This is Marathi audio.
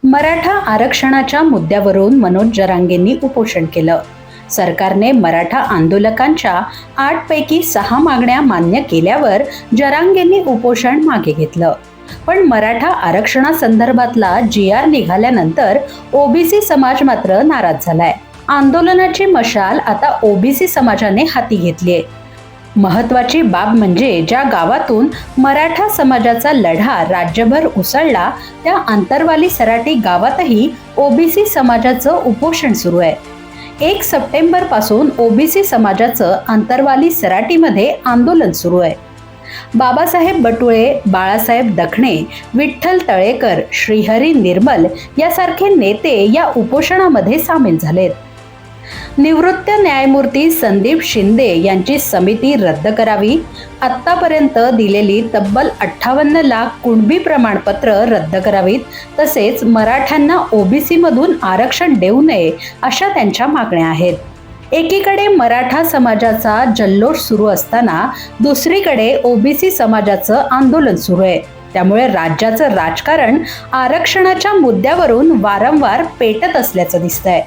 मराठा आरक्षणाच्या मुद्द्यावरून मनोज जरांगेंनी उपोषण केलं. सरकारने मराठा आंदोलकांच्या 8 पैकी 6 मागण्या मान्य केल्यावर जरांगेंनी उपोषण मागे घेतलं. पण मराठा आरक्षणासंदर्भातला GR निघाल्यानंतर ओबीसी समाज मात्र नाराज झालाय. आंदोलनाची मशाल आता ओबीसी समाजाने हाती घेतलीये. महत्वाची बाब म्हणजे ज्या गावातून मराठा समाजाचा लढा राज्यभर उसळला त्या आंतरवाली सराटी गावातही ओबीसी समाजाचं उपोषण सुरू आहे. 1 सप्टेंबर पासून ओबीसी समाजाचं आंतरवाली सराटीमध्ये आंदोलन सुरू आहे. बाबासाहेब बटुळे, बाळासाहेब दखणे, विठ्ठल तळेकर, श्रीहरी निर्मल यासारखे नेते या उपोषणामध्ये सामील झालेत. निवृत्त न्यायमूर्ती संदीप शिंदे यांची समिती रद्द करावी, आत्तापर्यंत दिलेली तब्बल 58 लाख कुणबी प्रमाणपत्र रद्द करावीत, तसेच मराठ्यांना ओबीसी मधून आरक्षण देऊ नये अशा त्यांच्या मागण्या आहेत. एकीकडे मराठा समाजाचा जल्लोष सुरू असताना दुसरीकडे ओबीसी समाजाचं आंदोलन सुरू आहे. त्यामुळे राज्याचं राजकारण आरक्षणाच्या मुद्द्यावरून वारंवार पेटत असल्याचं दिसतंय.